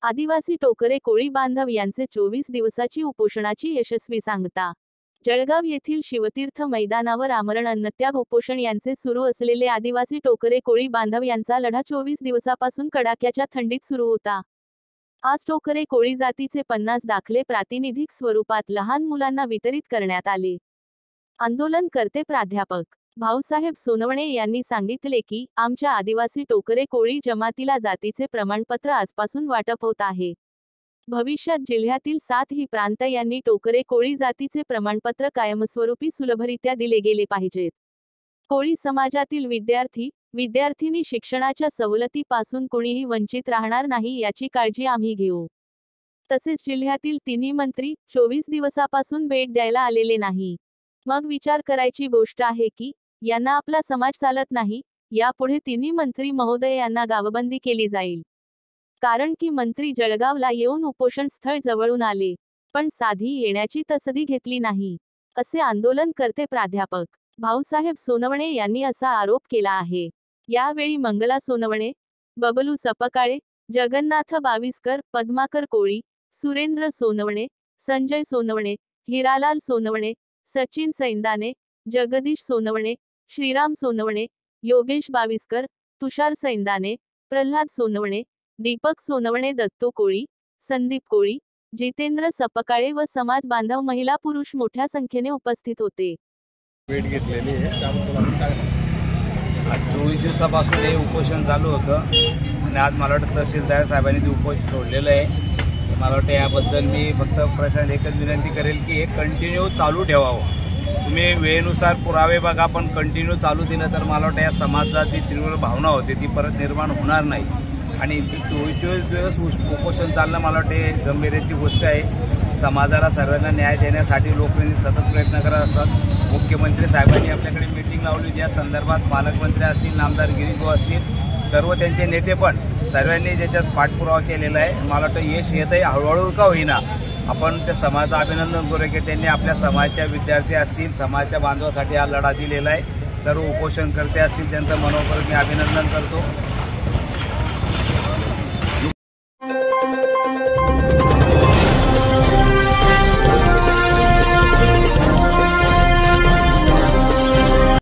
आदिवासी टोकरे कोळी बांधव यांचे 24 दिवसाची उपोषणाची यशस्वी सांगता। जळगाव येथील शिवतीर्थ मैदानावर आमरण अन्नत्याग उपोषण यांचे सुरू असलेले आदिवासी टोकरे कोळी बांधव यांचा लढा 24 दिवसापासून कडाक्याच्या थंडीत सुरू होता। आज टोकरे कोळी जातीचे 50 दाखले प्रातिनिधिक स्वरूपात लहान मुलांना वितरित करण्यात आले। आंदोलनकर्ते प्राध्यापक भाऊसाहेब सोनवणे यांनी सांगितले की आमच्या आदिवासी टोकरे कोळी जमातीला जातीचे प्रमाणपत्र आजपासून वाटप होत आहे। भविष्यात जिल्ह्यातील 7ही प्रांत यांनी टोकरे कोळी जातीचे प्रमाणपत्र कायमस्वरूपी सुलभरित्या दिले गेले पाहिजेत। कोळी समाजातील विद्यार्थी शिक्षणाच्या सवलतीपासून कोणीही वंचित राहणार नाही याची काळजी आम्ही घेऊ। तसेच जिल्ह्यातील तिन्ही मंत्री 24 दिवसापासून भेट द्यायला आलेले नाही। मग विचार करायची गोष्ट आहे की यांना आपला समाज चालत नाही। यापुढे तिन्ही मंत्री महोदय यांना गावबंदी केली जाईल। कारण की मंत्री जळगावला येऊन उपोषण स्थळ जवळून आले, पण साधी येण्याची तसदी घेतली नाही, असे आंदोलनकर्ते प्राध्यापक भाऊसाहेब सोनवणे यांनी असा आरोप केला आहे। यावेळी मंगला सोनवणे, बबलू सपकाळे, जगन्नाथ बाविस्कर, पद्माकर कोळी, सुरेंद्र सोनवणे, संजय सोनवणे, हिरालाल सोनवणे, सचिन सैंदाने, जगदीश सोनवणे, श्रीराम सोनवणे, योगेश बाविस्कर, तुषार सैंदाने, प्रल्हाद सोनवणे, दीपक सोनवणे, दत्तू कोळी, संदीप कोळी, जितेंद्र सपकाळे व समाज बांधव महिला पुरुष मोठ्या संख्येने उपस्थित होते। भेट घेतलेली आहे, आज 24 दिवसापासून हे उपोषण चालू होतं आणि आज मला वाटतं तहसीलदार साहेबांनी ते उपोषण सोडलेलं आहे। मला वाटतं याबद्दल मी फक्त प्रशासन एकच विनंती करेल की हे कंटिन्यू चालू ठेवावं। तुम्ही वेळेनुसार पुरावे बघा, पण कंटिन्यू चालू दिलं तर मला वाटतं या समाजात जी तीव्र भावना होती ती परत निर्माण होणार नाही। आणि ती 24 दिवस उपोषण चालणं मला वाटते गंभीरची गोष्ट आहे। समाजाला सर्वांना न्याय देण्यासाठी लोकप्रतिनिधी सतत प्रयत्न करत असतात। मुख्यमंत्री साहेबांनी आपल्याकडे मीटिंग लावली होती, या संदर्भात पालकमंत्री असतील, नामदार गिरीश असतील, सर्व त्यांचे नेते पण सर्वांनी ज्याच्यास पाठपुरावा केलेला आहे। मला वाटतं यश येत आहे, हळूहळू का होईना आपण त्या समाजाचं अभिनंदन करू की त्यांनी आपल्या समाजाच्या विद्यार्थी असतील, समाजाच्या बांधवासाठी हा लढा दिलेला आहे। सर्व उपोषणकर्ते असतील त्यांचं मनोपूर्वक मी अभिनंदन करतो।